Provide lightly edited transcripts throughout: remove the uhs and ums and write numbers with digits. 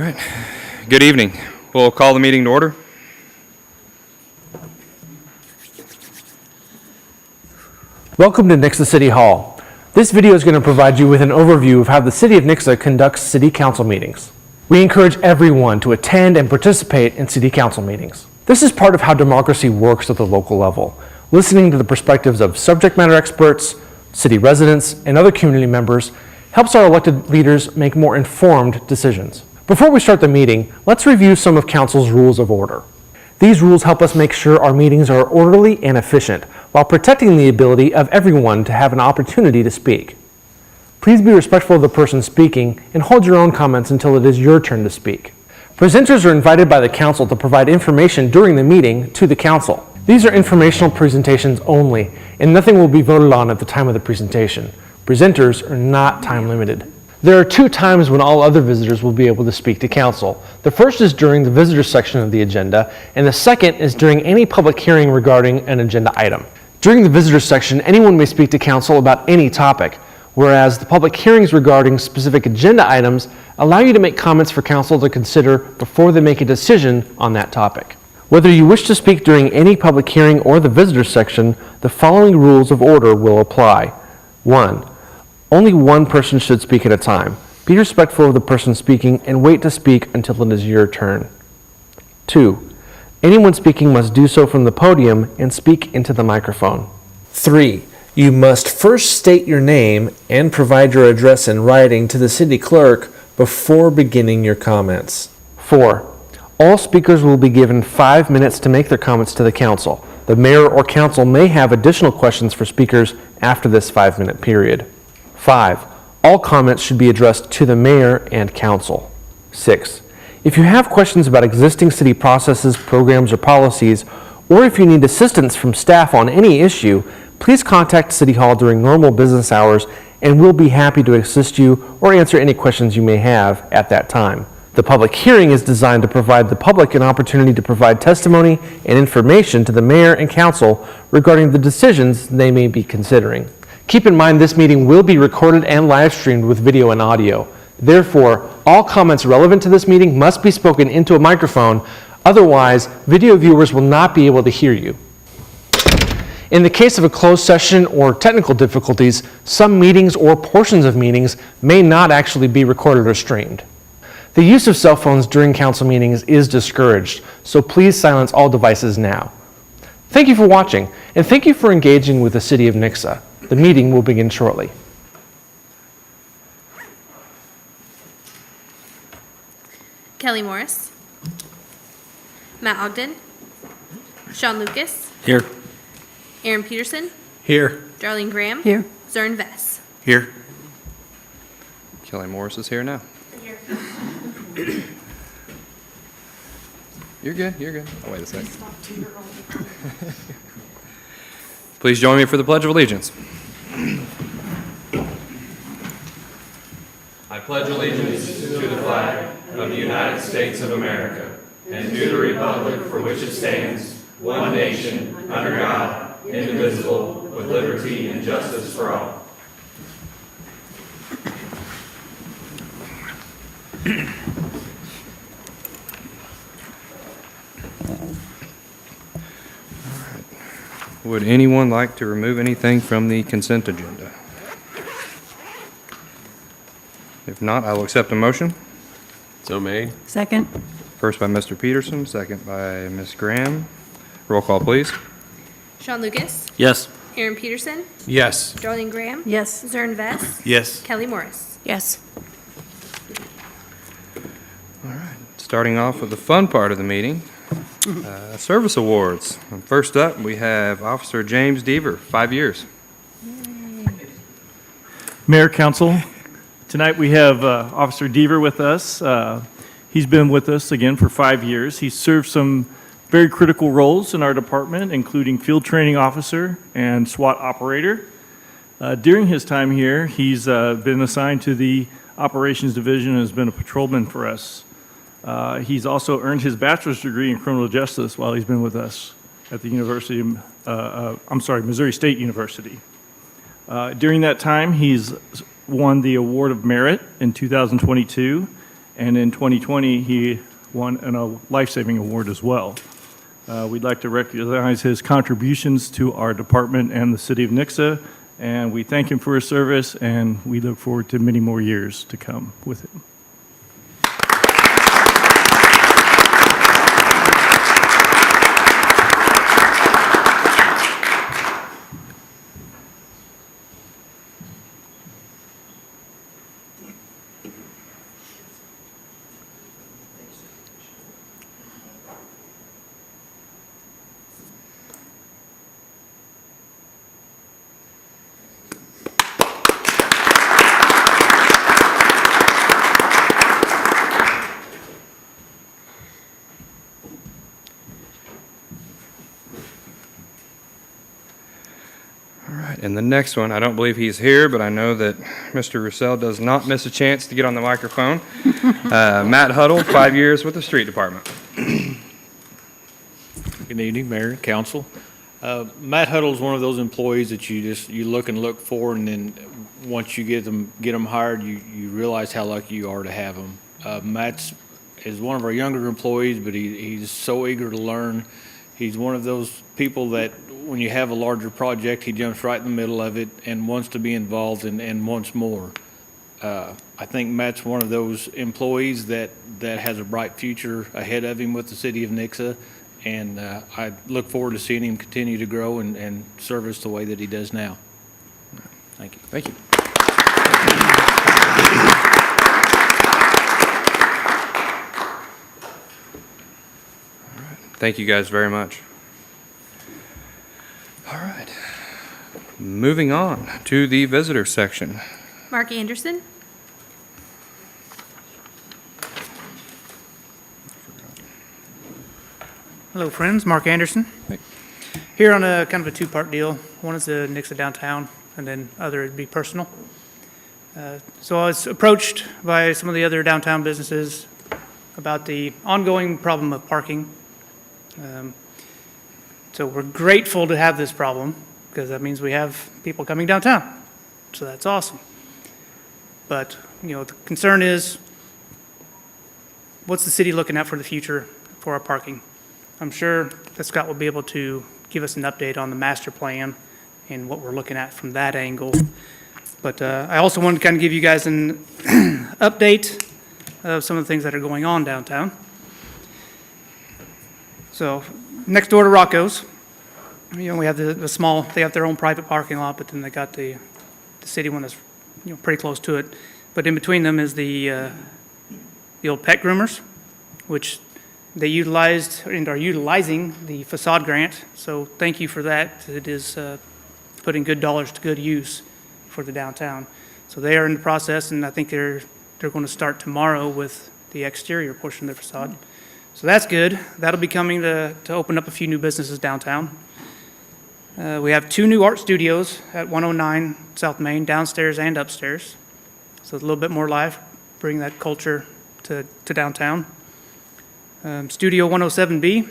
right. Good evening. We'll call the meeting to order. Welcome to Nixa City Hall. This video is going to provide you with an overview of how the City of Nixa conducts City Council meetings. We encourage everyone to attend and participate in City Council meetings. This is part of how democracy works at the local level, listening to the perspectives of subject matter experts, city residents, and other community members helps our elected leaders make more informed decisions. Before we start the meeting, let's review some of Council's rules of order. These rules help us make sure our meetings are orderly and efficient, while protecting the ability of everyone to have an opportunity to speak. Please be respectful of the person speaking and hold your own comments until it is your turn to speak. Presenters are invited by the Council to provide information during the meeting to the Council. These are informational presentations only, and nothing will be voted on at the time of the presentation. Presenters are not time limited. There are 2 times when all other visitors will be able to speak to Council. The first is during the visitors section of the agenda, and the second is during any public hearing regarding an agenda item. During the visitors section, anyone may speak to Council about any topic, whereas the public hearings regarding specific agenda items allow you to make comments for Council to consider before they make a decision on that topic. Whether you wish to speak during any public hearing or the visitors section, the following rules of order will apply. 1. Only one person should speak at a time. Be respectful of the person speaking and wait to speak until it is your turn. 2. Anyone speaking must do so from the podium and speak into the microphone. 3. You must first state your name and provide your address in writing to the city clerk before beginning your comments. 4. All speakers will be given 5 minutes to make their comments to the Council. The mayor or council may have additional questions for speakers after this 5-minute period. 5. All comments should be addressed to the mayor and council. 6. If you have questions about existing city processes, programs, or policies, or if you need assistance from staff on any issue, please contact City Hall during normal business hours and we'll be happy to assist you or answer any questions you may have at that time. The public hearing is designed to provide the public an opportunity to provide testimony and information to the mayor and council regarding the decisions they may be considering. Keep in mind this meeting will be recorded and live streamed with video and audio. Therefore, all comments relevant to this meeting must be spoken into a microphone, otherwise video viewers will not be able to hear you. In the case of a closed session or technical difficulties, some meetings or portions of meetings may not actually be recorded or streamed. The use of cell phones during council meetings is discouraged, so please silence all devices now. Thank you for watching, and thank you for engaging with the City of Nixa. The meeting will begin shortly. Kelly Morris, Matt Ogden, Sean Lucas, Here. Aaron Peterson, Here. Darlene Graham, Here. Zern Vess. Here. Kelly Morris is here now. You're good, you're good. Oh, wait a second. Please join me for the Pledge of Allegiance. I pledge allegiance to the flag of the United States of America and to the republic for which it stands, one nation, under God, indivisible, with liberty and justice for all. Would anyone like to remove anything from the consent agenda? If not, I will accept a motion. So made. Second. First by Mr. Peterson, second by Ms. Graham. Roll call, please. Sean Lucas, Yes. Aaron Peterson, Yes. Darlene Graham, Yes. Zern Vess, Yes. Kelly Morris. Yes. Starting off with the fun part of the meeting, service awards. And first up, we have Officer James Deaver, 5 years. Mayor, Council, tonight we have Officer Deaver with us. He's been with us again for 5 years. He's served some very critical roles in our department, including field training officer and SWAT operator. During his time here, he's been assigned to the operations division and has been a patrolman for us. He's also earned his bachelor's degree in criminal justice while he's been with us at the Missouri State University. During that time, he's won the Award of Merit in 2022 And in 2020, he won a life-saving award as well. We'd like to recognize his contributions to our department and the city of Nixa, and we thank him for his service, and we look forward to many more years to come with him. And the next one, I don't believe he's here, but I know that Mr. Roussel does not miss a chance to get on the microphone. Matt Huddle, 5 years with the street department. Good evening, Mayor and Council. Matt Huddle is one of those employees that you look and look for, and then once you get them hired, you realize how lucky you are to have them. Matt is one of our younger employees, but he's so eager to learn. He's one of those people that when you have a larger project, he jumps right in the middle of it and wants to be involved and wants more. I think Matt's one of those employees that has a bright future ahead of him with the city of Nixa, and I look forward to seeing him continue to grow and serve us the way that he does now. Thank you. Thank you. All right. Thank you guys very much. All right. Moving on to the visitor section. Mark Anderson. Hello, friends. Mark Anderson. Hey. Here on a kind of a two-part deal. One is the Nixa downtown, and then other would be personal. So I was approached by some of the other downtown businesses about the ongoing problem of parking. So we're grateful to have this problem because that means we have people coming downtown. So that's awesome. But, the concern is, what's the city looking at for the future for our parking? I'm sure that Scott will be able to give us an update on the master plan and what we're looking at from that angle. But I also wanted to kind of give you guys an update of some of the things that are going on downtown. So next door to Rocco's, we have the small, they have their own private parking lot, but then they got the city one that's, pretty close to it. But in between them is the old pet groomers, which they utilized and are utilizing the facade grant. So thank you for that. It is putting good dollars to good use for the downtown. So they are in the process, and I think they're going to start tomorrow with the exterior portion of their facade. So that's good. That'll be coming to open up a few new businesses downtown. We have 2 new art studios at 109 South Main, downstairs and upstairs. So it's a little bit more live, bring that culture to downtown. Studio 107B,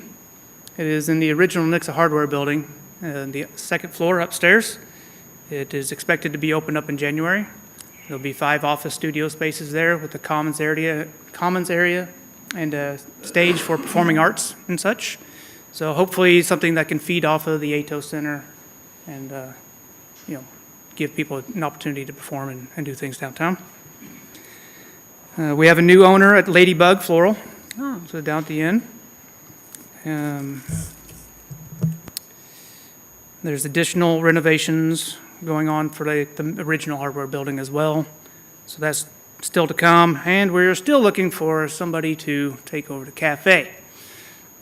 it is in the original Nixa Hardware building, the second floor upstairs. It is expected to be opened up in January. There'll be 5 office studio spaces there with a commons area and a stage for performing arts and such. So hopefully something that can feed off of the ATO Center and, give people an opportunity to perform and do things downtown. We have a new owner at Ladybug Floral, so down at the end. There's additional renovations going on for the original hardware building as well. So that's still to come, and we're still looking for somebody to take over the cafe.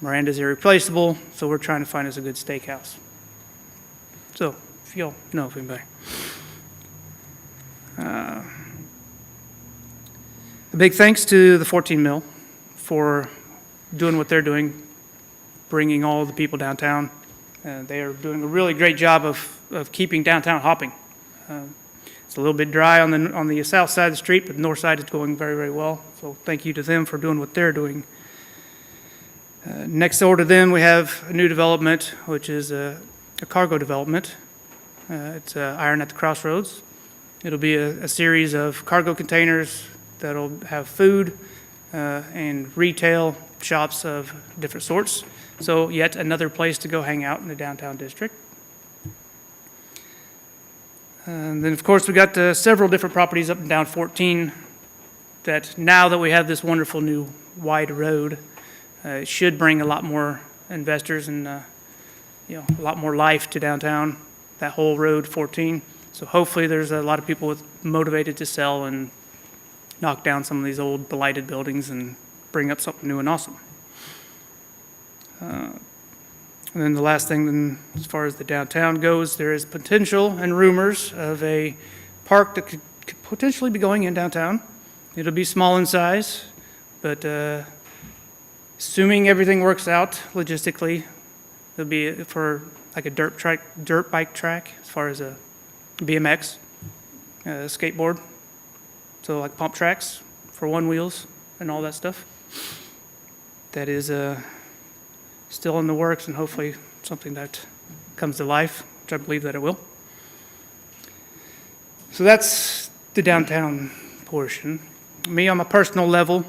Miranda's irreplaceable, so we're trying to find us a good steakhouse. So, if y'all know of anybody. A big thanks to the 14 Mill for doing what they're doing, bringing all the people downtown. They are doing a really great job of keeping downtown hopping. It's a little bit dry on the south side of the street, but the north side is going very, very well. So thank you to them for doing what they're doing. Next door to them, we have a new development, which is a cargo development. It's Iron at the Crossroads. It'll be a series of cargo containers that'll have food, and retail shops of different sorts. So yet another place to go hang out in the downtown district. And then, of course, we got several different properties up and down 14 that now that we have this wonderful new wide road, it should bring a lot more investors and, a lot more life to downtown, that whole road 14. So hopefully there's a lot of people motivated to sell and knock down some of these old blighted buildings and bring up something new and awesome. And then the last thing, then, as far as the downtown goes, there is potential and rumors of a park that could potentially be going in downtown. It'll be small in size, but assuming everything works out logistically, it'll be for like a dirt bike track, as far as a BMX, skateboard. So like pump tracks for one wheels and all that stuff. That is still in the works and hopefully something that comes to life, which I believe that it will. So that's the downtown portion. Me, on a personal level,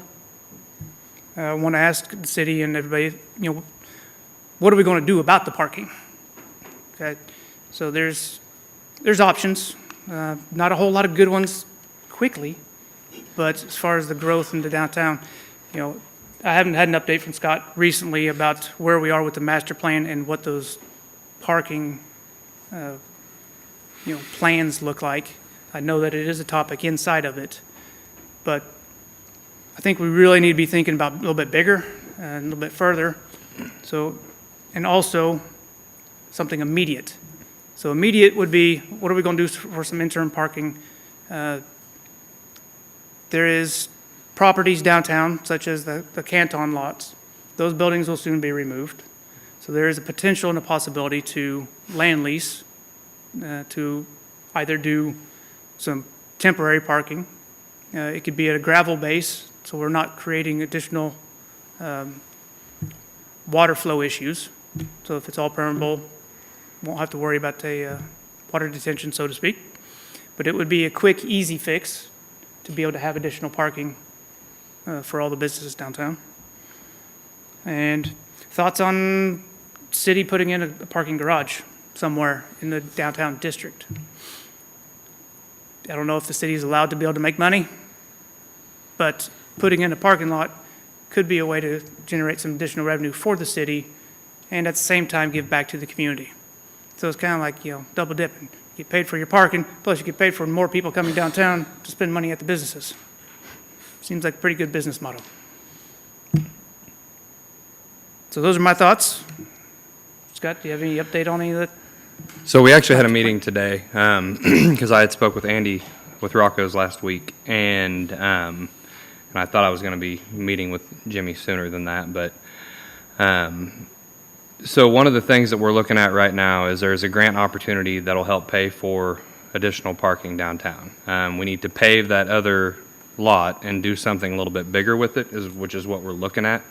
I want to ask the city and everybody, what are we going to do about the parking? Okay, so there's options, not a whole lot of good ones quickly, but as far as the growth in the downtown, I haven't had an update from Scott recently about where we are with the master plan and what those parking, plans look like. I know that it is a topic inside of it, but I think we really need to be thinking about a little bit bigger and a little bit further. So, and also something immediate. So immediate would be, what are we going to do for some interim parking? There is properties downtown, such as the Canton lots. Those buildings will soon be removed. So there is a potential and a possibility to land lease, to either do some temporary parking. It could be at a gravel base, so we're not creating additional water flow issues. So if it's all permeable, won't have to worry about the water detention, so to speak. But it would be a quick, easy fix to be able to have additional parking for all the businesses downtown. And thoughts on city putting in a parking garage somewhere in the downtown district? I don't know if the city is allowed to be able to make money, but putting in a parking lot could be a way to generate some additional revenue for the city and at the same time give back to the community. So it's kind of like, double dipping. You get paid for your parking, plus you get paid for more people coming downtown to spend money at the businesses. Seems like a pretty good business model. So those are my thoughts. Scott, do you have any update on any of that? So we actually had a meeting today, because I had spoke with Andy with Rocco's last week, and I thought I was going to be meeting with Jimmy sooner than that, but so one of the things that we're looking at right now is there's a grant opportunity that'll help pay for additional parking downtown. We need to pave that other lot and do something a little bit bigger with it, which is what we're looking at.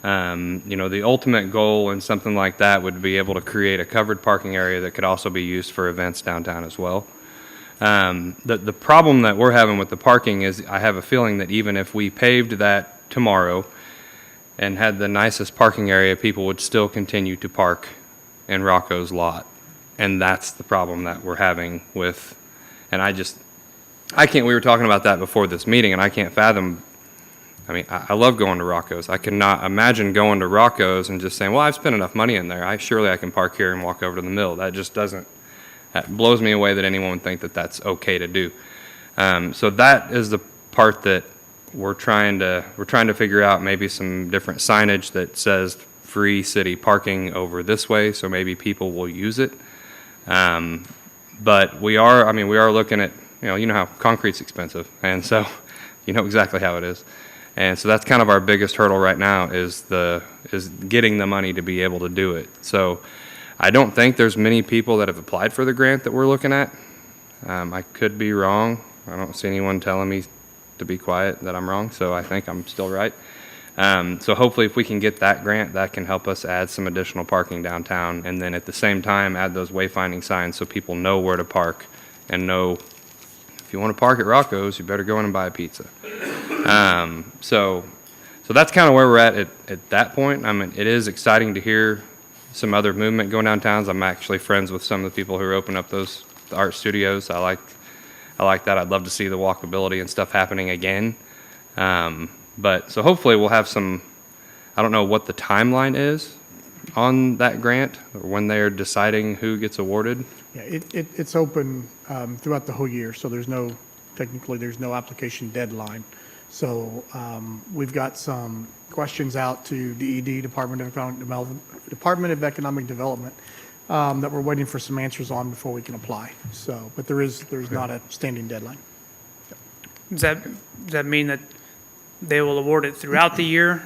The ultimate goal in something like that would be able to create a covered parking area that could also be used for events downtown as well. The problem that we're having with the parking is I have a feeling that even if we paved that tomorrow and had the nicest parking area, people would still continue to park in Rocco's lot. And that's the problem that we're having with, and we were talking about that before this meeting, and I can't fathom. I love going to Rocco's. I cannot imagine going to Rocco's and just saying, well, I've spent enough money in there. Surely I can park here and walk over to the mill. That blows me away that anyone would think that that's okay to do. So that is the part that we're trying to figure out, maybe some different signage that says free city parking over this way, so maybe people will use it. But we are looking at, you know how concrete's expensive, and so you know exactly how it is. And so that's kind of our biggest hurdle right now is getting the money to be able to do it. So I don't think there's many people that have applied for the grant that we're looking at. I could be wrong. I don't see anyone telling me to be quiet that I'm wrong, so I think I'm still right. So hopefully if we can get that grant, that can help us add some additional parking downtown, and then at the same time add those wayfinding signs so people know where to park and know if you want to park at Rocco's, you better go in and buy a pizza. So So that's kind of where we're at that point. I mean, it is exciting to hear some other movement going downtown. I'm actually friends with some of the people who open up the art studios. I like that. I'd love to see the walkability and stuff happening again. But so hopefully we'll have some, I don't know what the timeline is on that grant or when they're deciding who gets awarded. Yeah, it's open throughout the whole year, so technically there's no application deadline. So we've got some questions out to DED, Department of Economic Development, that we're waiting for some answers on before we can apply. So, but there's not a standing deadline. Does that mean that they will award it throughout the year?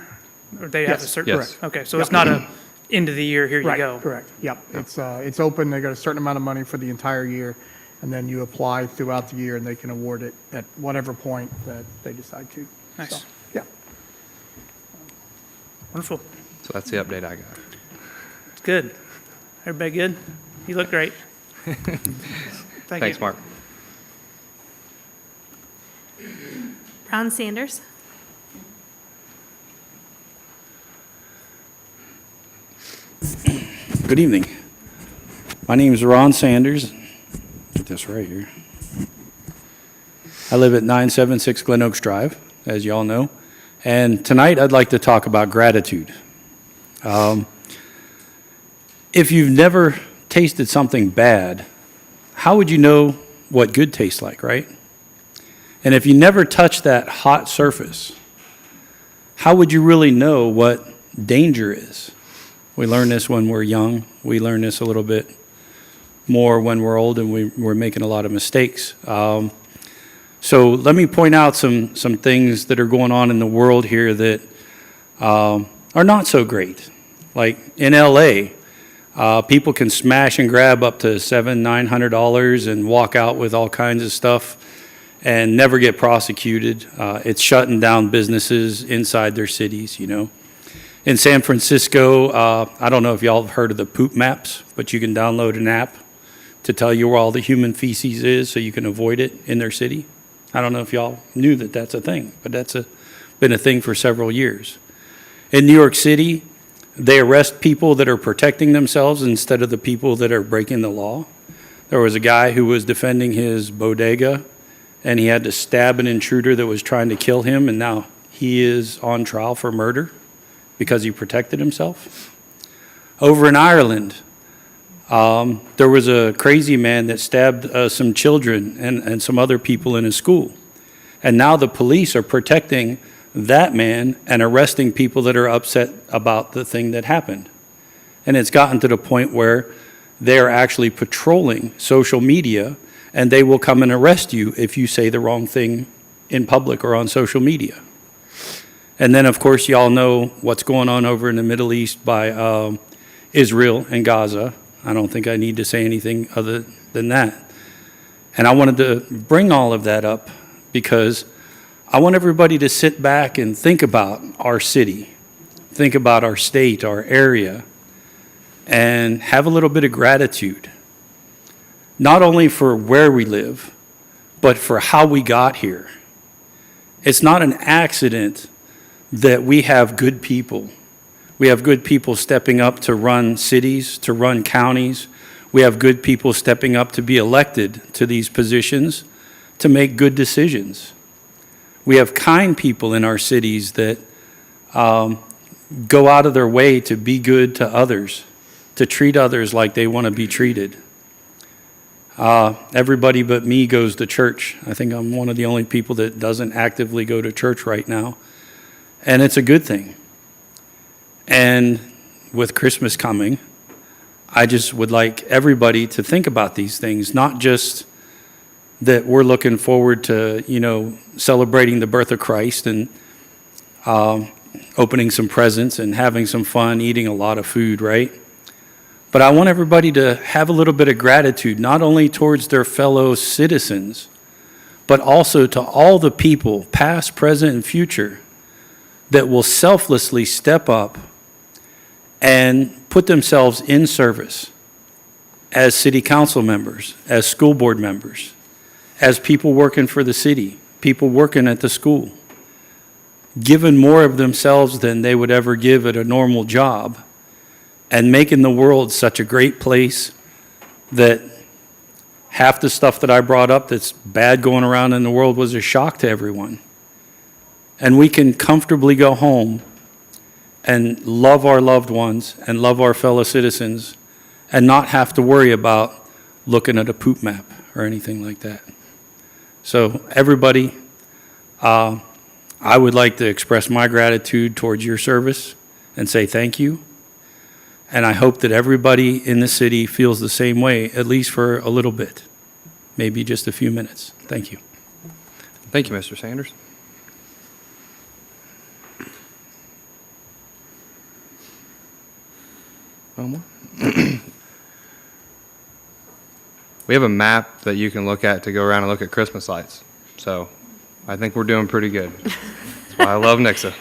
Or they have a Yes, certain? yes. Okay, so it's not a end of the year, here you Right, go. correct. Yep, it's open. They got a certain amount of money for the entire year, and then you apply throughout the year, and they can award it at whatever point that they decide to. Nice. So, yeah. Wonderful. So that's the update I got. It's good. Everybody good? You look great. Thank you. Thanks, Mark. Ron Sanders. Good evening. My name is Ron Sanders. Get this right here. I live at 976 Glen Oaks Drive, as you all know. And tonight I'd like to talk about gratitude. If you've never tasted something bad, how would you know what good tastes like, right? And if you never touched that hot surface, how would you really know what danger is? We learn this when we're young. We learn this a little bit more when we're old and we're making a lot of mistakes. So let me point out some things that are going on in the world here that are not so great. Like in LA, people can smash and grab up to $700-900 and walk out with all kinds of stuff and never get prosecuted. It's shutting down businesses inside their cities, you know. In San Francisco, I don't know if y'all have heard of the poop maps, but you can download an app to tell you where all the human feces is so you can avoid it in their city. I don't know if y'all knew that that's a thing, but that's been a thing for several years. In New York City, they arrest people that are protecting themselves instead of the people that are breaking the law. There was a guy who was defending his bodega, and he had to stab an intruder that was trying to kill him, and now he is on trial for murder because he protected himself. Over in Ireland, there was a crazy man that stabbed some children and some other people in a school. And now the police are protecting that man and arresting people that are upset about the thing that happened. And it's gotten to the point where they're actually patrolling social media, and they will come and arrest you if you say the wrong thing in public or on social media. And then, of course, y'all know what's going on over in the Middle East by Israel and Gaza. I don't think I need to say anything other than that. And I wanted to bring all of that up because I want everybody to sit back and think about our city, think about our state, our area, and have a little bit of gratitude, not only for where we live, but for how we got here. It's not an accident that we have good people. We have good people stepping up to run cities, to run counties. We have good people stepping up to be elected to these positions to make good decisions. We have kind people in our cities that go out of their way to be good to others, to treat others like they want to be treated. Everybody but me goes to church. I think I'm one of the only people that doesn't actively go to church right now. And it's a good thing. And with Christmas coming, I just would like everybody to think about these things, not just that we're looking forward to, you know, celebrating the birth of Christ and opening some presents and having some fun, eating a lot of food, right? But I want everybody to have a little bit of gratitude, not only towards their fellow citizens, but also to all the people, past, present, and future, that will selflessly step up and put themselves in service as city council members, as school board members, as people working for the city, people working at the school. giving more of themselves than they would ever give at a normal job, and making the world such a great place that half the stuff that I brought up that's bad going around in the world was a shock to everyone. And we can comfortably go home and love our loved ones and love our fellow citizens and not have to worry about looking at a poop map or anything like that. So everybody, I would like to express my gratitude towards your service and say thank you. And I hope that everybody in the city feels the same way, at least for a little bit, maybe just a few minutes. Thank you. Thank you, Mr. Sanders. One more. We have a map that you can look at to go around and look at Christmas lights. So I think we're doing pretty good. That's why I love Nixa.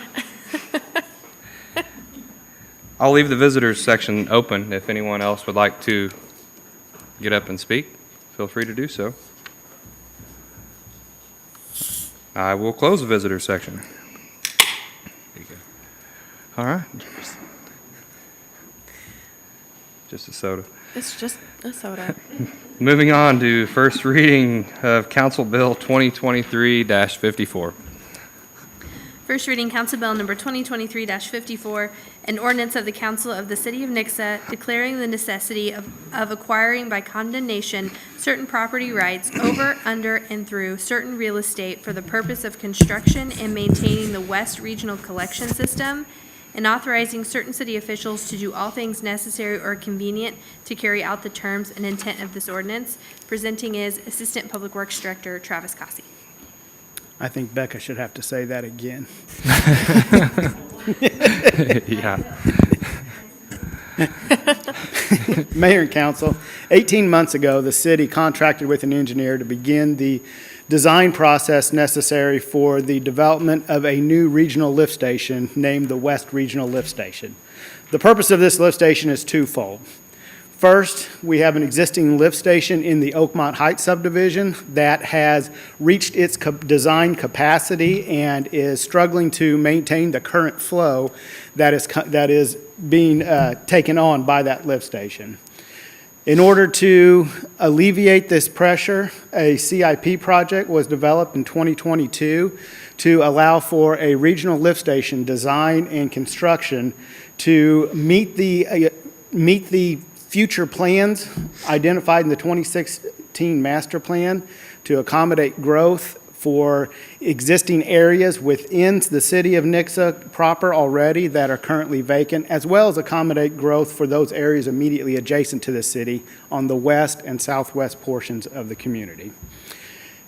I'll leave the visitors section open. If anyone else would like to get up and speak, feel free to do so. I will close the visitors section. There you go. All right. Just a soda. It's just a soda. Moving on to first reading of Council Bill 2023-54. First reading, Council Bill Number 2023-54, an ordinance of the Council of the City of Nixa declaring the necessity of acquiring by condemnation certain property rights over, under, and through certain real estate for the purpose of construction and maintaining the West Regional Collection System, and authorizing certain city officials to do all things necessary or convenient to carry out the terms and intent of this ordinance. Presenting is Assistant Public Works Director Travis Cossey. I think Becca should have to say that again. Yeah. Mayor and council, 18 months ago, the city contracted with an engineer to begin the design process necessary for the development of a new regional lift station named the West Regional Lift Station. The purpose of this lift station is twofold. First, we have an existing lift station in the Oakmont Heights subdivision that has reached its design capacity and is struggling to maintain the current flow that is being taken on by that lift station. In order to alleviate this pressure, a CIP project was developed in 2022 to allow for a regional lift station design and construction to meet the future plans identified in the 2016 master plan to accommodate growth for existing areas within the city of Nixa proper already that are currently vacant, as well as accommodate growth for those areas immediately adjacent to the city on the west and southwest portions of the community.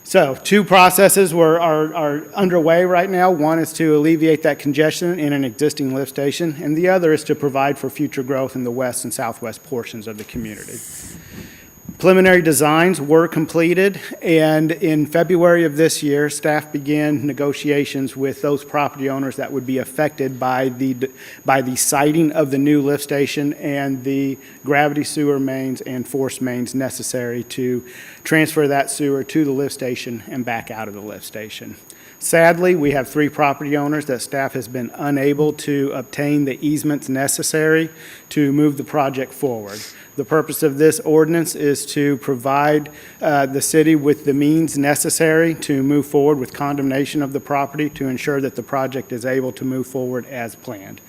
So two processes are underway right now. One is to alleviate that congestion in an existing lift station, and the other is to provide for future growth in the west and southwest portions of the community. Preliminary designs were completed, and in February of this year, staff began negotiations with those property owners that would be affected by the siting of the new lift station and the gravity sewer mains and force mains necessary to transfer that sewer to the lift station and back out of the lift station. Sadly, we have 3 property owners that staff has been unable to obtain the easements necessary to move the project forward. The purpose of this ordinance is to provide the city with the means necessary to move forward with condemnation of the property to ensure that the project is able to move forward as planned.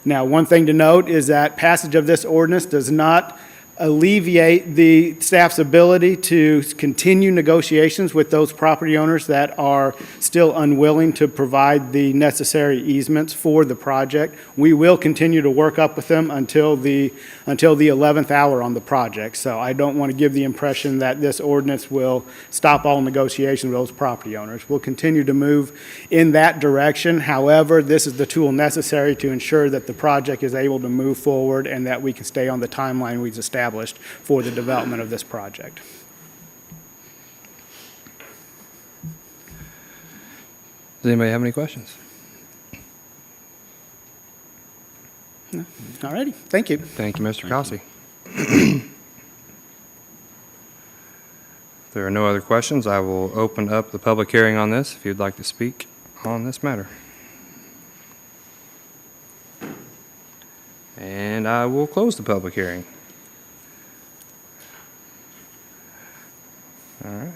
Now, one thing to note is that passage of this ordinance does not alleviate the staff's ability to continue negotiations with those property owners that are still unwilling to provide the necessary easements for the project. We will continue to work up with them until the 11th hour on the project. So I don't want to give the impression that this ordinance will stop all negotiations with those property owners. We'll continue to move in that direction. However, this is the tool necessary to ensure that the project is able to move forward and that we can stay on the timeline we've established for the development of this project. Does anybody have any questions? No. All righty. Thank you. Thank you, Mr. Cossey. If there are no other questions, I will open up the public hearing on this if you'd like to speak on this matter. And I will close the public hearing. All right.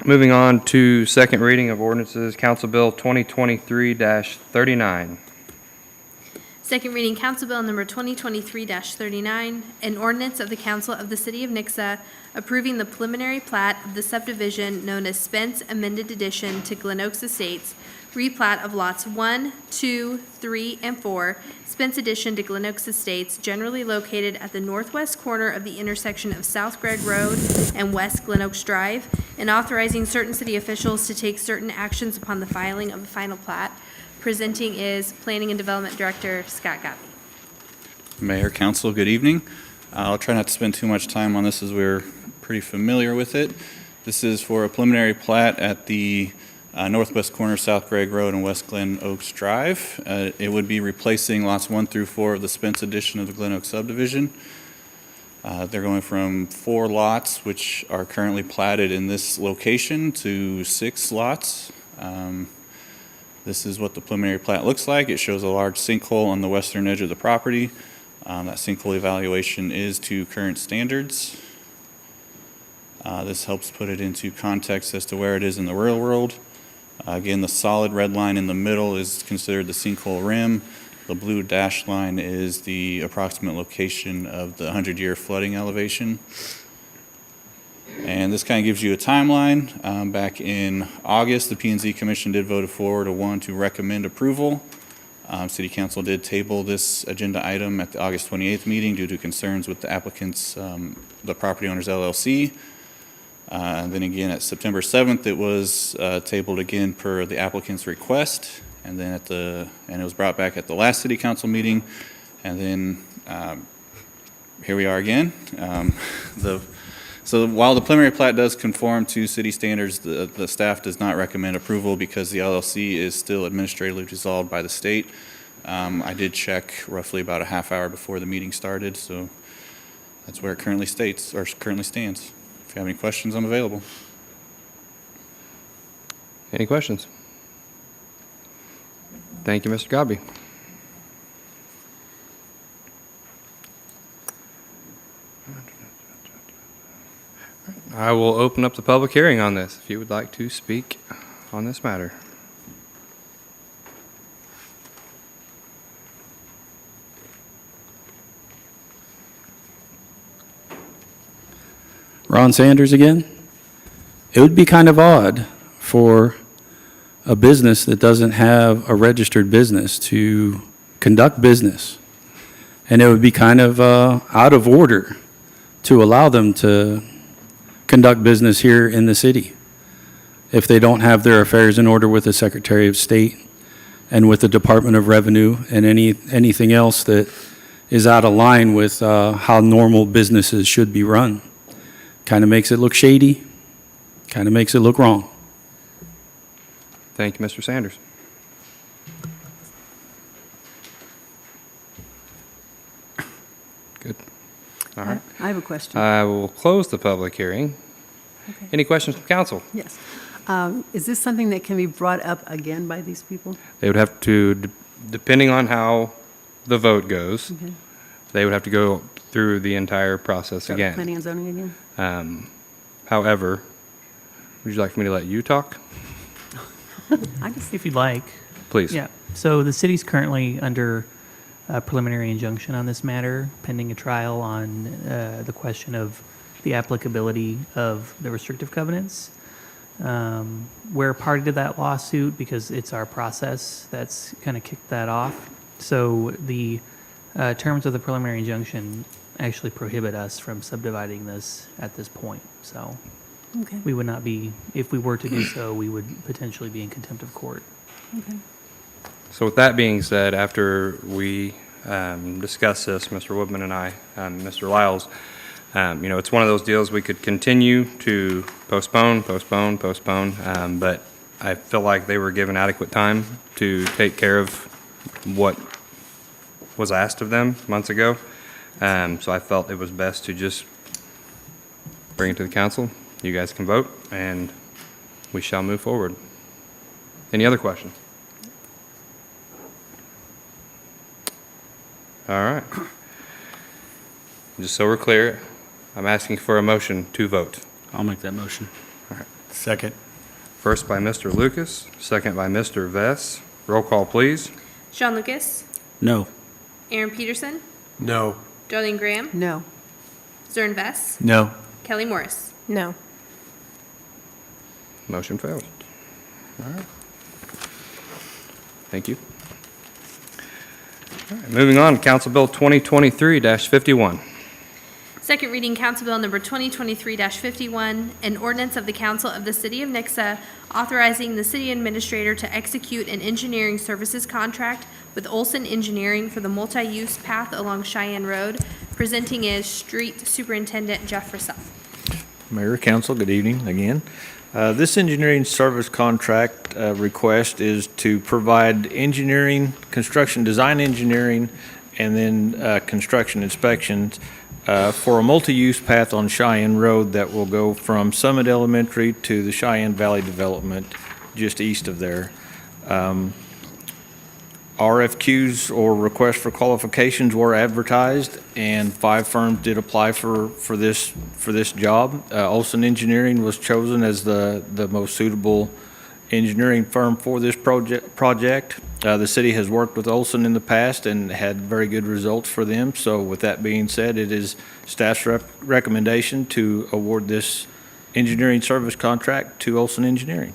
Moving on to second reading of ordinances, Council Bill 2023-39. Second reading Council Bill number 2023-39, an ordinance of the Council of the City of Nixa approving the preliminary plat of the subdivision known as Spence Amended Addition to Glen Oaks Estates, replat of lots 1, 2, 3, and 4, Spence Addition to Glen Oaks Estates, generally located at the northwest corner of the intersection of South Gregg Road and West Glen Oaks Drive, and authorizing certain city officials to take certain actions upon the filing of the final plat. Presenting is Planning and Development Director Scott Gottlieb. Mayor, Council, good evening. I'll try not to spend too much time on this as we're pretty familiar with it. This is for a preliminary plat at the northwest corner of South Gregg Road and West Glen Oaks Drive. It would be replacing lots 1 through 4 of the Spence addition of the Glen Oaks subdivision. They're going from 4 lots, which are currently platted in this location, to 6 lots. This is what the preliminary plat looks like. It shows a large sinkhole on the western edge of the property. That sinkhole evaluation is to current standards. This helps put it into context as to where it is in the real world. Again, the solid red line in the middle is considered the sinkhole rim. The blue dashed line is the approximate location of the 100-year flooding elevation. And this kind of gives you a timeline. Back in August, the P&Z Commission did vote forward a 1 to recommend approval. City Council did table this agenda item at the August 28th meeting due to concerns with the applicants, the property owners LLC. And then again at September 7th, it was tabled again per the applicant's request, and then it was brought back at the last City Council meeting, and then here we are again. So while the preliminary plat does conform to city standards, the staff does not recommend approval because the LLC is still administratively dissolved by the state. I did check roughly about a half hour before the meeting started, so that's where it currently stands. If you have any questions, I'm available. Any questions? Thank you, Mr. Godby. I will open up the public hearing on this, if you would like to speak on this matter. Ron Sanders again. It would be kind of odd for a business that doesn't have a registered business to conduct business. And it would be kind of out of order to allow them to conduct business here in the city if they don't have their affairs in order with the Secretary of State and with the Department of Revenue and anything else that is out of line with how normal businesses should be run. Kind of makes it look shady, kind of makes it look wrong. Thank you, Mr. Sanders. Good. All right. I have a question. I will close the public hearing. Okay. Any questions from council? Yes. Is this something that can be brought up again by these people? They would have to, depending on how the vote goes, Okay. they would have to go through the entire process Start again. Planning and zoning again? However, would you like for me to let you talk? I just, If you'd like. Please. Yeah. So the city's currently under a preliminary injunction on this matter, pending a trial on the question of the applicability of the restrictive covenants. We're a party to that lawsuit because it's our process that's kind of kicked that off. So the terms of the preliminary injunction actually prohibit us from subdividing this at this point. So okay. we would not be, if we were to do so, we would potentially be in contempt of court. Okay. So with that being said, after we discuss this, Mr. Woodman and I, Mr. Lyles, it's one of those deals we could continue to postpone, but I feel like they were given adequate time to take care of what was asked of them months ago. So I felt it was best to just bring it to the council. You guys can vote, and we shall move forward. Any other questions? All right. Just so we're clear, I'm asking for a motion to vote. I'll make that motion. Second. First by Mr. Lucas, second by Mr. Vess. Roll call, please. Sean Lucas, No. Aaron Peterson, No. Darlene Graham, No. Zern Vess, No. Kelly Morris. No. Motion fails. All right. Thank you. All right, moving on, Council Bill 2023-51. Second reading, Council Bill Number 2023-51, an ordinance of the Council of the City of Nixa authorizing the city administrator to execute an engineering services contract with Olson Engineering for the multi-use path along Cheyenne Road, presenting is Street Superintendent Jeff Russell. Mayor, Council, good evening again. This engineering service contract request is to provide engineering, construction, design engineering, and then construction inspections for a multi-use path on Cheyenne Road that will go from Summit Elementary to the Cheyenne Valley Development just east of there. RFQs or requests for qualifications were advertised, and 5 firms did apply for this job. Olson Engineering was chosen as the most suitable engineering firm for this project. The city has worked with Olson in the past and had very good results for them. So with that being said, it is staff's recommendation to award this engineering service contract to Olson Engineering.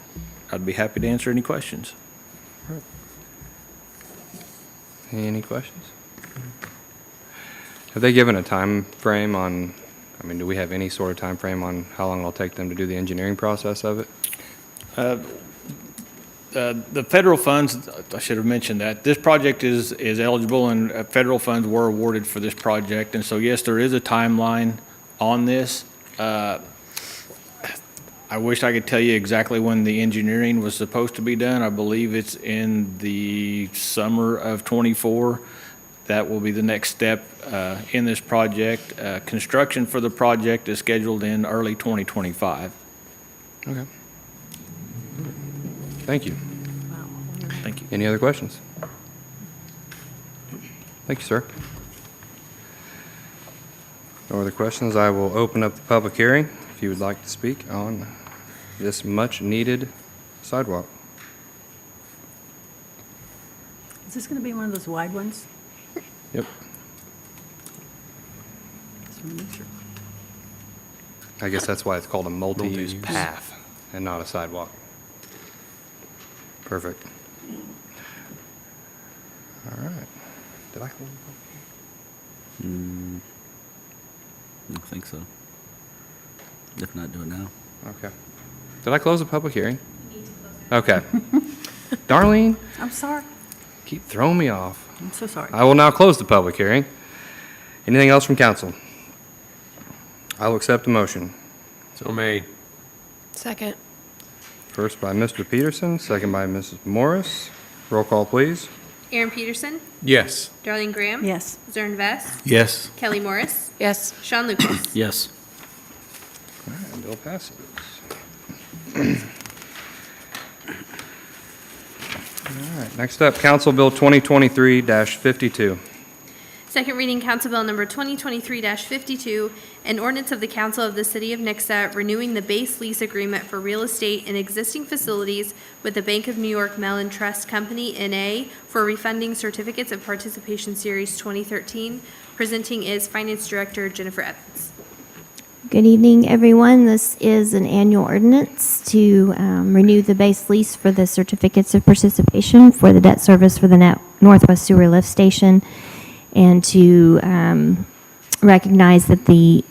I'd be happy to answer any questions. Any questions? Have they given a time frame on, I mean, do we have any sort of time frame on how long it'll take them to do the engineering process of it? The federal funds, I should have mentioned that. This project is eligible, and federal funds were awarded for this project. And so, yes, there is a timeline on this. I wish I could tell you exactly when the engineering was supposed to be done. I believe it's in the summer of '24. That will be the next step in this project. Construction for the project is scheduled in early 2025. Okay. Thank you. Thank you. Any other questions? Thank you, sir. No other questions. I will open up the public hearing if you would like to speak on this much-needed sidewalk. Is this going to be one of those wide ones? Yep. Just wanna make sure. I guess that's why it's called a multi-use path and not a sidewalk. Perfect. All right. Did I close the public hearing? I don't think so. If not, do it now. Okay. Did I close the public hearing? Okay. Darlene, I'm sorry. keep throwing me off. I'm so sorry. I will now close the public hearing. Anything else from council? I will accept a motion. So made. Second. First by Mr. Peterson, second by Mrs. Morris. Roll call, please. Aaron Peterson, Yes. Darlene Graham. Yes. Zern Vess, Yes. Kelly Morris, Yes. Sean Lucas. Yes. All right, bill passes. All right, next up, Council Bill 2023-52. Second reading, Council Bill Number 2023-52, an ordinance of the Council of the City of Nixa renewing the base lease agreement for real estate and existing facilities with the Bank of New York Mellon Trust Company, N.A. for refunding certificates of participation series 2013. Presenting is Finance Director Jennifer Evans. Good evening, everyone. This is an annual ordinance to renew the base lease for the certificates of participation for the debt service for the Northwest Sewer Lift Station, and to recognize that the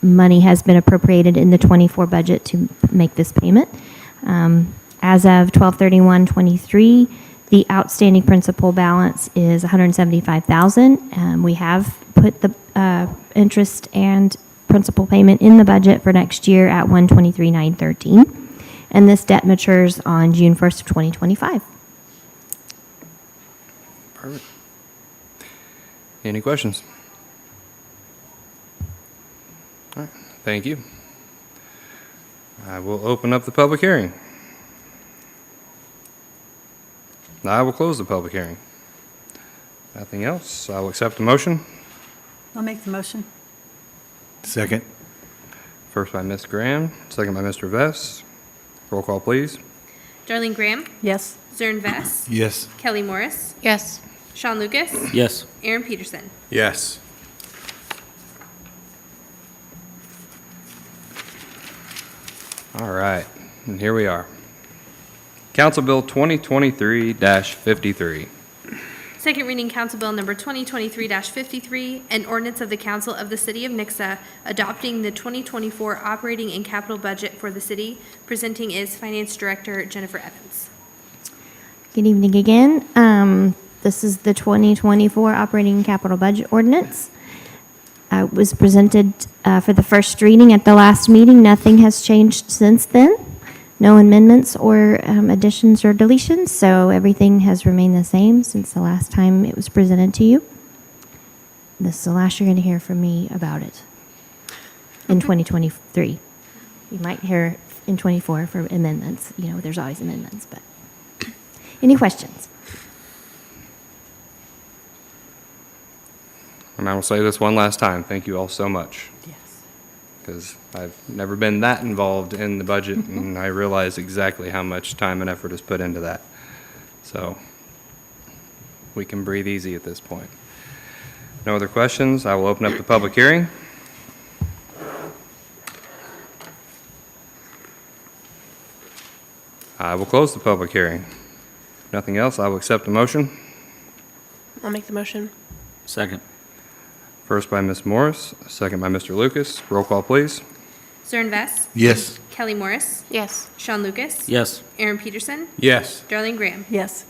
money has been appropriated in the '24 budget to make this payment. As of 12/31/23, the outstanding principal balance is $175,000. We have put the interest and principal payment in the budget for next year at $123,913, and this debt matures on June 1st of 2025. Perfect. Any questions? All right, thank you. I will open up the public hearing. I will close the public hearing. Nothing else. I will accept the motion. I'll make the motion. Second. First by Ms. Graham, second by Mr. Vest. Roll call, please. Darlene Graham, Yes. Zern Vest, Yes. Kelly Morris, Yes. Sean Lucas, Yes. Aaron Peterson. Yes. All right, and here we are. Council Bill 2023-53. Second reading Council Bill number 2023-53, an ordinance of the Council of the City of Nixa adopting the 2024 operating and capital budget for the city. Presenting is Finance Director Jennifer Evans. Good evening again. This is the 2024 operating capital budget ordinance. It was presented for the first reading at the last meeting. Nothing has changed since then. No amendments or additions or deletions, so everything has remained the same since the last time it was presented to you. This is the last you're going to hear from me about it in 2023. You might hear in 24 for amendments. You know, there's always amendments, but any questions? And I will say this one last time, thank you all so much. Yes. Because I've never been that involved in the budget, and I realize exactly how much time and effort is put into that. So we can breathe easy at this point. No other questions? I will open up the public hearing. I will close the public hearing. Nothing else, I will accept the motion. I'll make the motion. Second. First by Ms. Morris, second by Mr. Lucas. Roll call, please. Zern Vest, Yes. Kelly Morris, Yes. Sean Lucas, Yes. Aaron Peterson, Yes. Darlene Graham. Yes.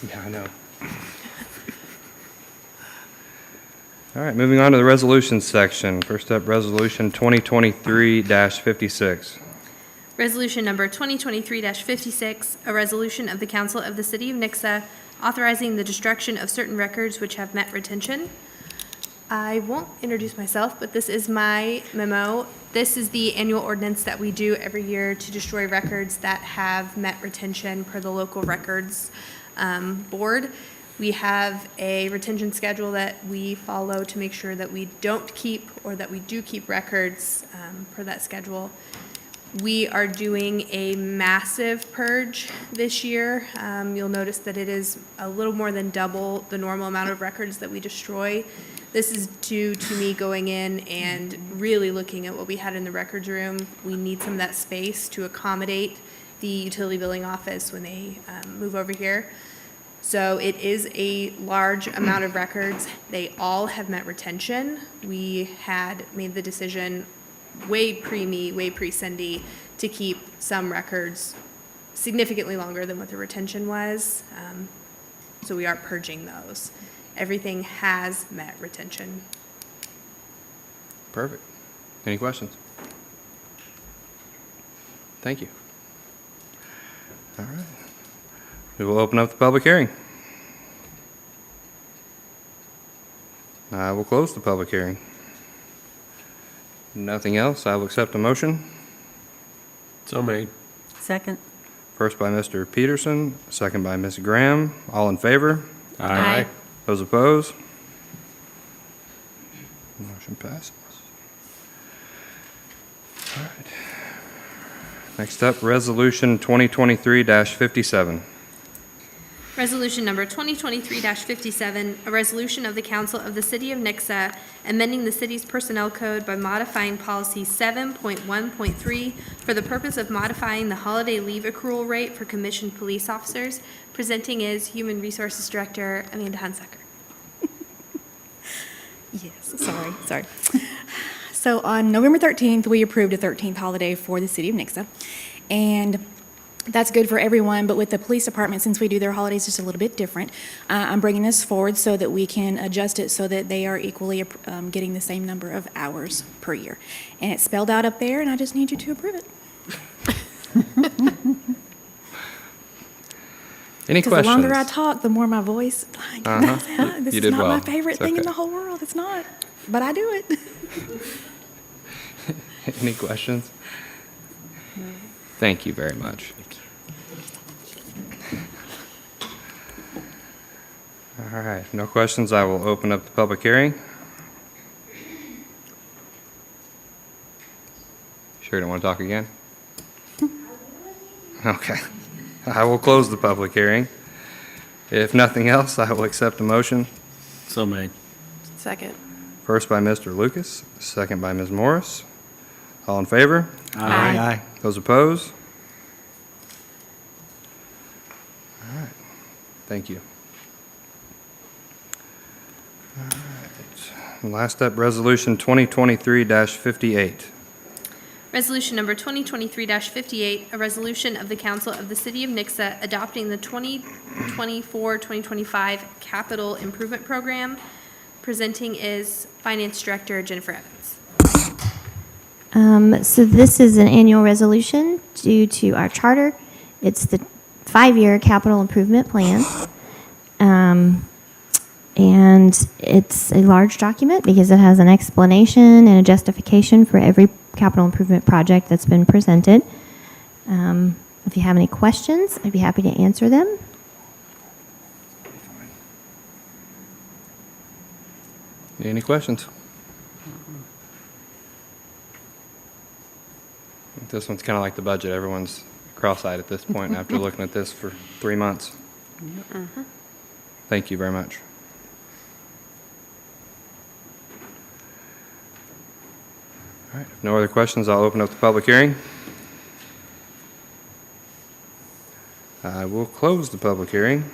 Yeah, I know. All right, moving on to the resolutions section. First up, Resolution 2023-56. Resolution number 2023-56, a resolution of the Council of the City of Nixa authorizing the destruction of certain records which have met retention. I won't introduce myself, but this is my memo. This is the annual ordinance that we do every year to destroy records that have met retention per the local records board. We have a retention schedule that we follow to make sure that we don't keep or that we do keep records per that schedule. We are doing a massive purge this year. You'll notice that it is a little more than double the normal amount of records that we destroy. This is due to me going in and really looking at what we had in the records room. We need some of that space to accommodate the utility billing office when they move over here. So it is a large amount of records. They all have met retention. We had made the decision way pre-me, way pre-Cindy, to keep some records significantly longer than what the retention was. So we are purging those. Everything has met retention. Perfect. Any questions? Thank you. All right. We will open up the public hearing. I will close the public hearing. Nothing else, I will accept a motion. So made. Second. First by Mr. Peterson, second by Ms. Graham. All in favor? Aye. Those opposed? Motion passes. All right. Next up, Resolution 2023-57. Resolution number 2023-57, a resolution of the Council of the City of Nixa amending the city's personnel code by modifying policy 7.1.3 for the purpose of modifying the holiday leave accrual rate for commissioned police officers. Presenting is Human Resources Director Amanda Hunsaker. Yes, sorry. So on November 13th, we approved a 13th holiday for the city of Nixa. And that's good for everyone, but with the police department, since we do their holidays just a little bit different, I'm bringing this forward so that we can adjust it so that they are equally getting the same number of hours per year. And it's spelled out up there, and I just need you to approve it. Any Because the questions? longer I talk, the more my voice, this You is did not well. my favorite It's thing in okay. the whole world. It's not, but I do it. Any questions? Thank you very much. All right, no questions. I will open up the public hearing. Sure you don't want to talk again? Okay. I will close the public hearing. If nothing else, I will accept a motion. So made. Second. First by Mr. Lucas, second by Ms. Morris. All in favor? Aye. Those opposed? All right, thank you. All right. Last up, Resolution 2023-58. Resolution number 2023-58, a resolution of the Council of the City of Nixa adopting the 2024-2025 Capital Improvement Program. Presenting is Finance Director Jennifer Evans. So this is an annual resolution due to our charter. It's the 5-year capital improvement plan. And it's a large document because it has an explanation and a justification for every capital improvement project that's been presented. If you have any questions, I'd be happy to answer them. Any questions? This one's kind of like the budget. Everyone's cross-eyed at this point after looking at this for 3 months. Thank you very much. All right, if no other questions, I'll open up the public hearing. I will close the public hearing.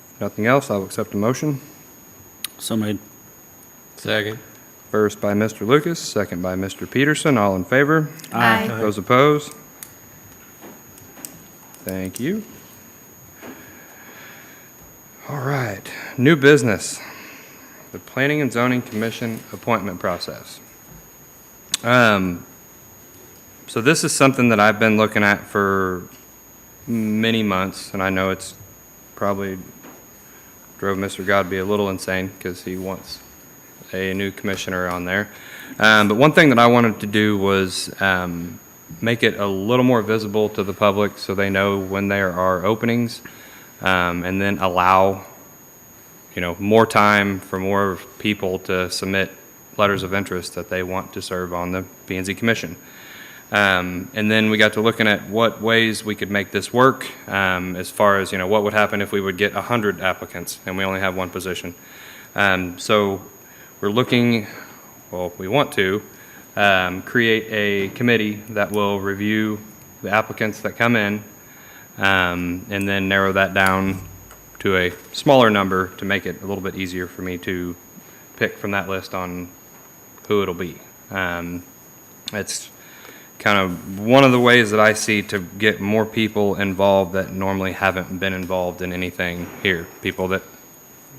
If nothing else, I'll accept a motion. So made. Second. First by Mr. Lucas, second by Mr. Peterson. All in favor? Aye. Those opposed? Thank you. All right, new business. The Planning and Zoning Commission appointment process. So this is something that I've been looking at for many months, and I know it's probably drove Mr. Godby a little insane because he wants a new commissioner on there. But one thing that I wanted to do was make it a little more visible to the public so they know when there are openings, and then allow, more time for more people to submit letters of interest that they want to serve on the P&Z Commission. And then we got to looking at what ways we could make this work, as far as, what would happen if we would get 100 applicants and we only have one position. So we're looking, we want to create a committee that will review the applicants that come in, and then narrow that down to a smaller number to make it a little bit easier for me to pick from that list on who it'll be. It's kind of one of the ways that I see to get more people involved that normally haven't been involved in anything here. People that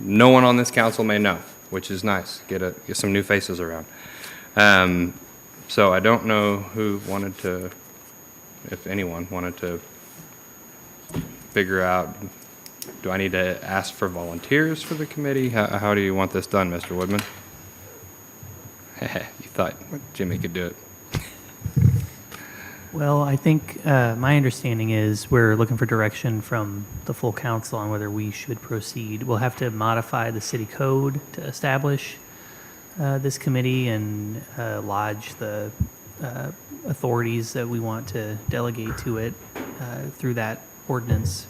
no one on this council may know, which is nice. Get some new faces around. So I don't know who wanted to, if anyone wanted to figure out, do I need to ask for volunteers for the committee? How do you want this done, Mr. Woodman? You thought Jimmy could do it. Well, I think my understanding is we're looking for direction from the full council on whether we should proceed. We'll have to modify the city code to establish this committee and lodge the authorities that we want to delegate to it through that ordinance.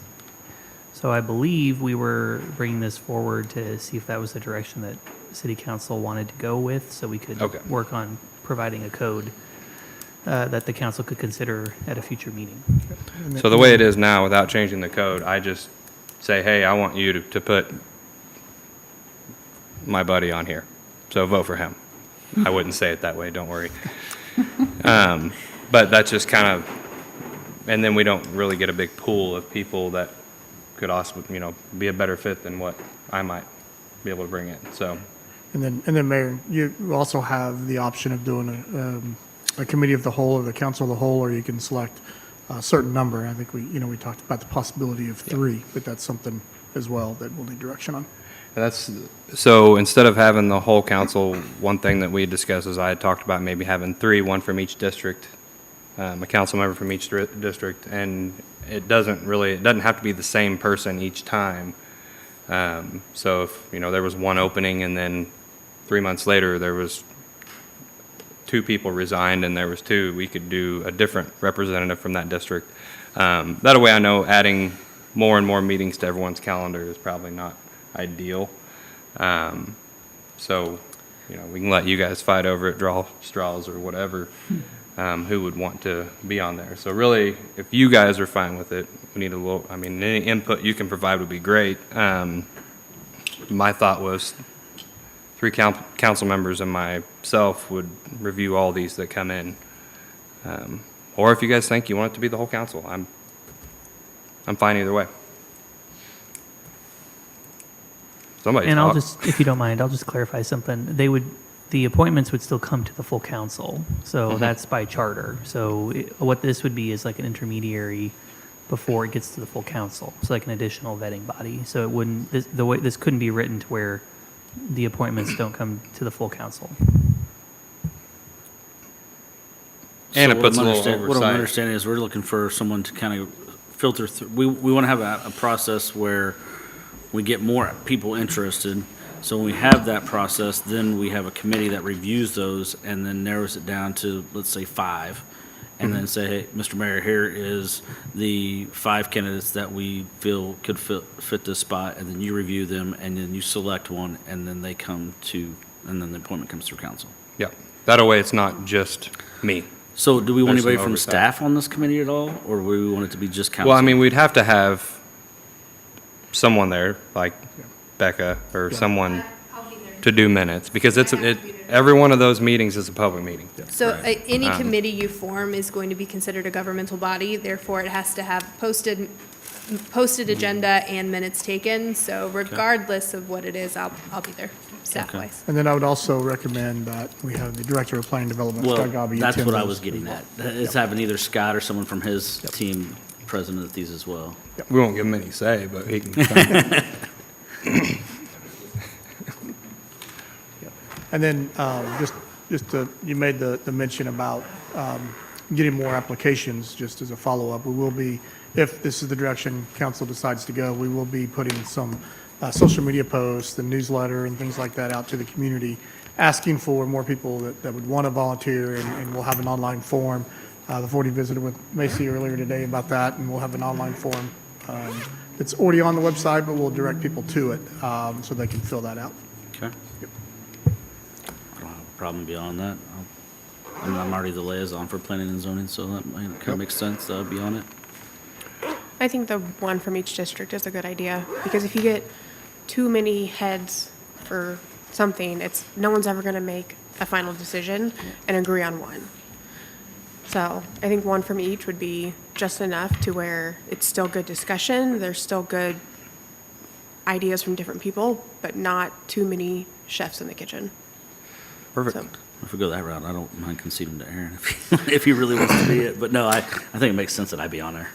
So I believe we were bringing this forward to see if that was the direction that city council wanted to go with, so we could work on providing a code that the council could consider at a future meeting. So the way it is now, without changing the code, I just say, hey, I want you to put my buddy on here. So vote for him. I wouldn't say it that way, don't worry. But that's just kind of, and then we don't really get a big pool of people that could also, be a better fit than what I might be able to bring in. So, And then Mayor, you also have the option of doing a committee of the whole or the council of the whole, or you can select a certain number. I think we talked about the possibility of 3, but that's something as well that we'll need direction on. So instead of having the whole council, one thing that we discussed is I had talked about maybe having 3, one from each district, a council member from each district, and it doesn't have to be the same person each time. So if, there was one opening and then 3 months later there was 2 people resigned and there was 2, we could do a different representative from that district. That way I know adding more and more meetings to everyone's calendar is probably not ideal. So, we can let you guys fight over it, draw straws or whatever, who would want to be on there. So really, if you guys are fine with it, we need a little, any input you can provide would be great. My thought was 3 council members and myself would review all these that come in. Or if you guys think you want it to be the whole council, I'm fine either way. Somebody And talk. if you don't mind, I'll just clarify something. The appointments would still come to the full council, so that's by charter. So what this would be is like an intermediary before it gets to the full council, so like an additional vetting body. So it wouldn't, this couldn't be written to where the appointments don't come to the full council. And it puts a little What I'm oversight. understanding is we're looking for someone to kind of filter through. We want to have a process where we get more people interested. So when we have that process, then we have a committee that reviews those and then narrows it down to, let's say, 5. And then say, hey, Mr. Mayor, here is the 5 candidates that we feel could fit this spot. And then you review them and then you select one and then they come to, and then the appointment comes through council. Yeah, that way it's not just me. So do we want There's some anybody from oversight. staff on this committee at all? Or do we want it to be just council? Well, we'd have to have someone there, like Becca or someone to do minutes, because every one of those meetings is a public meeting. So any committee you form is going to be considered a governmental body, therefore it has to have posted agenda and minutes taken. So regardless of what it is, I'll be there, staff-wise. And then I would also recommend that we have the Director of Planning Development, Well, Scott Gobby. that's attend what I those was getting as at, well. is having either Scott or someone from his team present at these as well. We won't give him any say, but he can. And then you made the mention about getting more applications, just as a follow-up. We will be, if this is the direction council decides to go, we will be putting some social media posts, the newsletter and things like that out to the community, asking for more people that would want to volunteer, and we'll have an online form. The 40 visited with Macy earlier today about that, and we'll have an online form. It's already on the website, but we'll direct people to it so they can fill that out. Okay. I don't have a problem beyond that. I'm already the liaison for planning and zoning, so that kind of makes sense that I'd be on it. I think the one from each district is a good idea, because if you get too many heads for something, no one's ever going to make a final decision and agree on one. So I think one from each would be just enough to where it's still good discussion, there's still good ideas from different people, but not too many chefs in the kitchen. Perfect. So- If we go that route, I don't mind conceding to Aaron if he really wants to be it. But no, I think it makes sense that I be on there.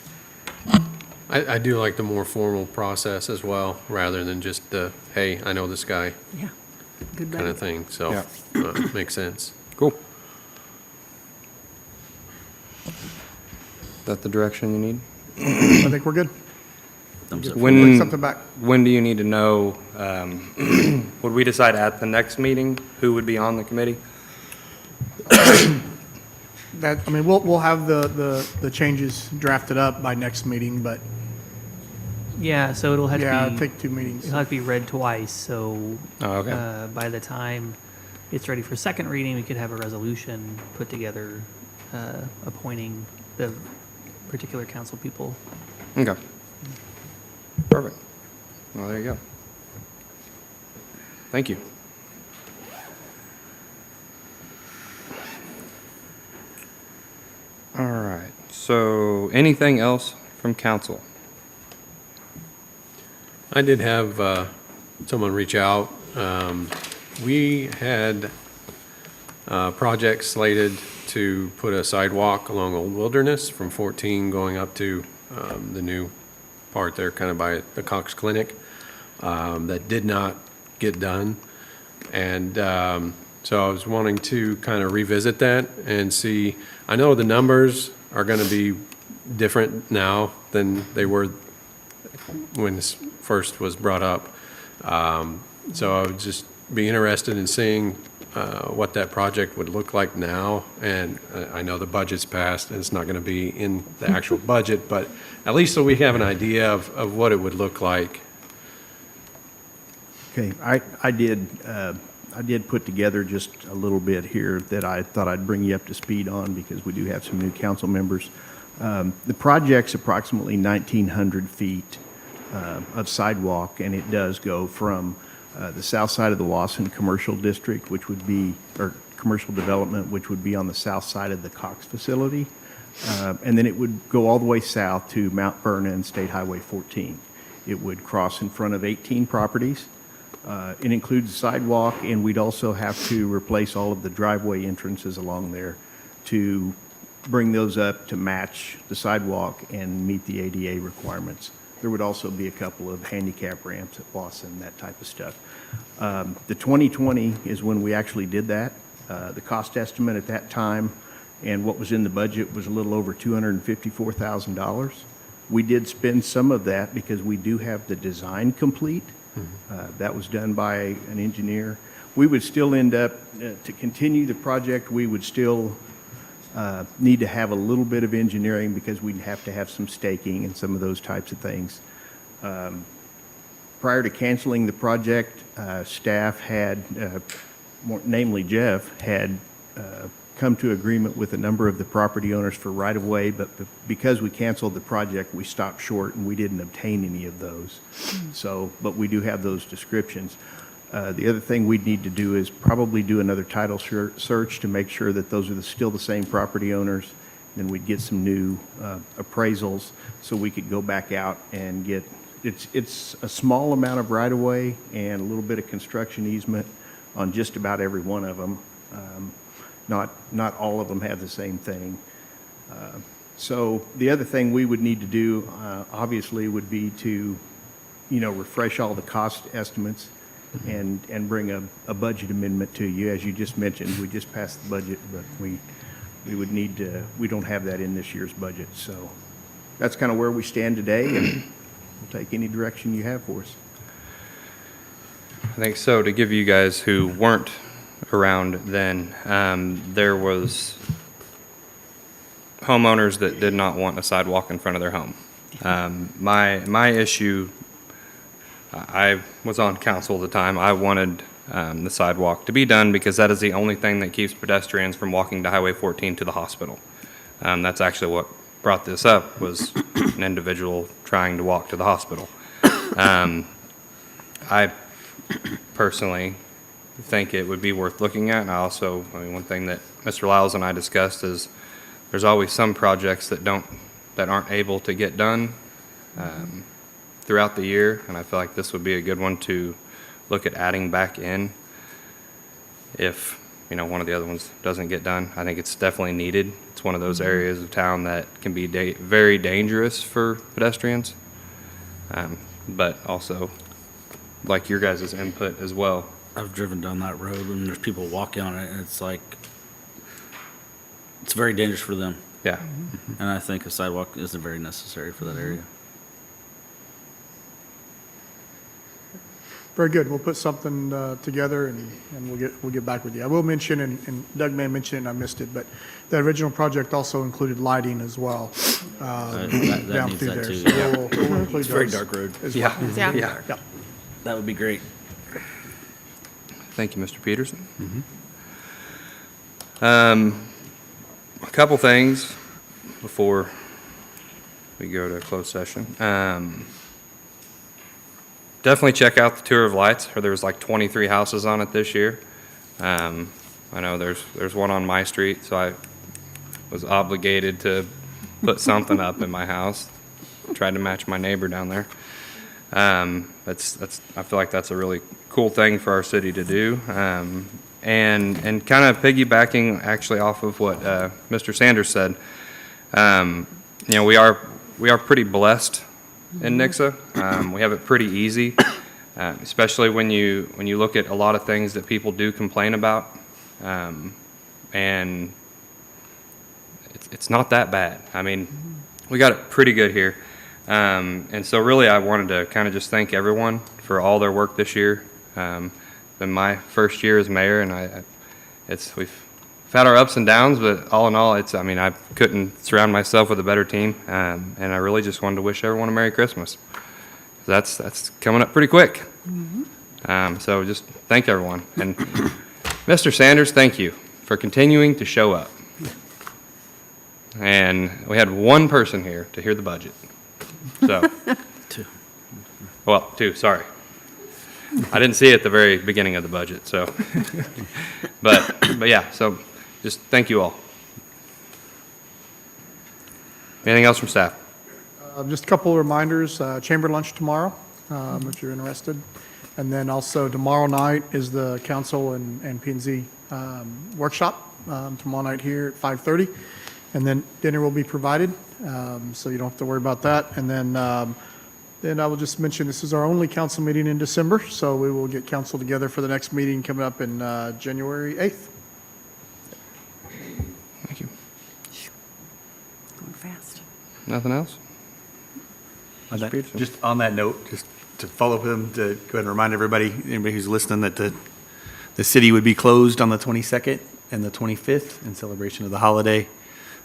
I do like the more formal process as well, rather than just the, hey, I know this guy Yeah. Good kind buddy. of thing, so makes sense. Cool. Is that the direction you need? I think we're good. Thumbs up. Bring something back. When do you need to know, would we decide at the next meeting who would be on the committee? We'll have the changes drafted up by next meeting, but Yeah, so it'll have yeah, to it'll be, take 2 meetings. it'll have to be read twice, so Oh, okay. by the time it's ready for second reading, we could have a resolution put together appointing the particular council people. Okay. Perfect. Well, there you go. Thank you. All right, so anything else from council? I did have someone reach out. We had projects slated to put a sidewalk along Old Wilderness from 14 going up to the new part there, kind of by the Cox Clinic. That did not get done. And So I was wanting to kind of revisit that and see, I know the numbers are going to be different now than they were when this first was brought up. So I would just be interested in seeing what that project would look like now. And I know the budget's passed and it's not going to be in the actual budget, but at least so we have an idea of what it would look like. Okay, I did put together just a little bit here that I thought I'd bring you up to speed on because we do have some new council members. The project's approximately 1,900 feet of sidewalk, and it does go from the south side of the Wasson Commercial District, which would be, or commercial development, which would be on the south side of the Cox facility. And then it would go all the way south to Mount Vernon State Highway 14. It would cross in front of 18 properties. It includes a sidewalk, and we'd also have to replace all of the driveway entrances along there to bring those up to match the sidewalk and meet the ADA requirements. There would also be a couple of handicap ramps at Wasson, that type of stuff. The 2020 is when we actually did that. The cost estimate at that time and what was in the budget was a little over $254,000. We did spend some of that because we do have the design complete. That was done by an engineer. We would still end up, to continue the project, we would still need to have a little bit of engineering because we'd have to have some staking and some of those types of things. Prior to canceling the project, staff had, namely Jeff, had come to agreement with a number of the property owners for right-of-way, but because we canceled the project, we stopped short and we didn't obtain any of those. So, but we do have those descriptions. The other thing we'd need to do is probably do another title search to make sure that those are still the same property owners. Then we'd get some new appraisals so we could go back out and get, it's a small amount of right-of-way and a little bit of construction easement on just about every one of them. Not all of them have the same thing. So the other thing we would need to do, obviously, would be to, refresh all the cost estimates and bring a budget amendment to you. As you just mentioned, we just passed the budget, but we would need to, we don't have that in this year's budget. So that's kind of where we stand today, and we'll take any direction you have for us. I think so. To give you guys who weren't around then, there was homeowners that did not want a sidewalk in front of their home. My issue, I was on council at the time. I wanted the sidewalk to be done because that is the only thing that keeps pedestrians from walking to Highway 14 to the hospital. That's actually what brought this up, was an individual trying to walk to the hospital. I personally think it would be worth looking at. And one thing that Mr. Lyles and I discussed is there's always some projects that aren't able to get done throughout the year, and I feel like this would be a good one to look at adding back in if one of the other ones doesn't get done. I think it's definitely needed. It's one of those areas of town that can be very dangerous for pedestrians, but also like your guys' input as well. I've driven down that road and there's people walking on it, and it's like, it's very dangerous for them. Yeah. And I think a sidewalk isn't very necessary for that area. Very good. We'll put something together and we'll get back with you. I will mention, and Doug may mention it and I missed it, but the original project also included lighting as well That down needs through that there. too, So yeah. we'll include It's a very those dark road. as Yeah. well. Yeah. Yeah. That would be great. Thank you, Mr. Peterson. A couple things before we go to closed session. Definitely check out the Tour of Lights, where there's like 23 houses on it this year. I know there's one on my street, so I was obligated to put something up in my house. Tried to match my neighbor down there. I feel like that's a really cool thing for our city to do. And kind of piggybacking actually off of what Mr. Sanders said, we are pretty blessed in Nixa. We have it pretty easy, especially when you look at a lot of things that people do complain about. And it's not that bad. I mean, we got it pretty good here. And so really I wanted to kind of just thank everyone for all their work this year. Been my first year as mayor, and we've had our ups and downs, but all in all, I couldn't surround myself with a better team. And I really just wanted to wish everyone a Merry Christmas. That's coming up pretty quick. So just thank everyone. And Mr. Sanders, thank you for continuing to show up. And we had one person here to hear the budget. So, two, sorry. I didn't see it at the very beginning of the budget, so. But yeah, so just thank you all. Anything else from staff? Just a couple of reminders, chamber lunch tomorrow, if you're interested. And then also tomorrow night is the council and P&Z workshop, tomorrow night here at 5:30. And then dinner will be provided, so you don't have to worry about that. And then I will just mention, this is our only council meeting in December, so we will get council together for the next meeting coming up in January 8th. Thank you. Going fast. Nothing else? Just on that note, just to follow him, to go ahead and remind anybody who's listening, that the city would be closed on the 22nd and the 25th in celebration of the holiday.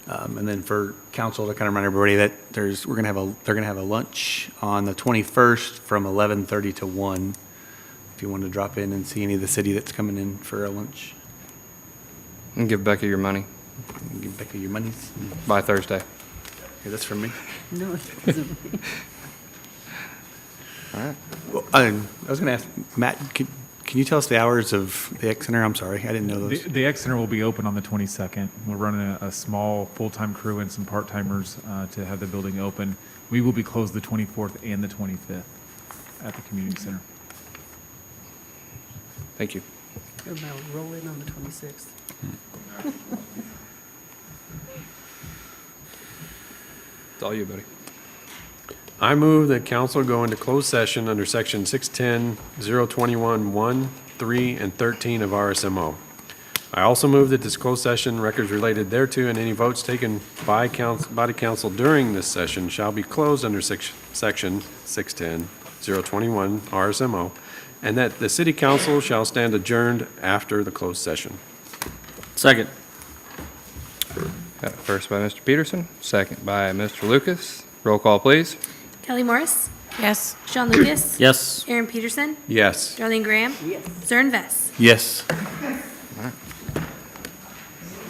And then for council to kind of remind everybody that they're going to have a lunch on the 21st from 11:30 to 1. If you want to drop in and see any of the city that's coming in for a lunch. And give Becca your money. Give Becca your monies. By Thursday. Okay, that's from me. No, it isn't. All right. Well, I was going to ask, Matt, can you tell us the hours of the X Center? I'm sorry, I didn't know those. The X Center will be open on the 22nd. We're running a small full-time crew and some part-timers to have the building open. We will be closed the 24th and the 25th at the community center. Thank you. Everybody will roll in on the 26th. It's all you, buddy. I move that council go into closed session under section 610, 021, 1, 3, and 13 of RSMO. I also move that this closed session, records related thereto, and any votes taken by council during this session shall be closed under section 610, 021 RSMO, and that the city council shall stand adjourned after the closed session. Second. Got it first by Mr. Peterson, second by Mr. Lucas. Roll call, please. Kelly Morris? Yes. Sean Lucas? Yes. Aaron Peterson? Yes. Darlene Graham? Yes. Zern Vess? Yes. All right.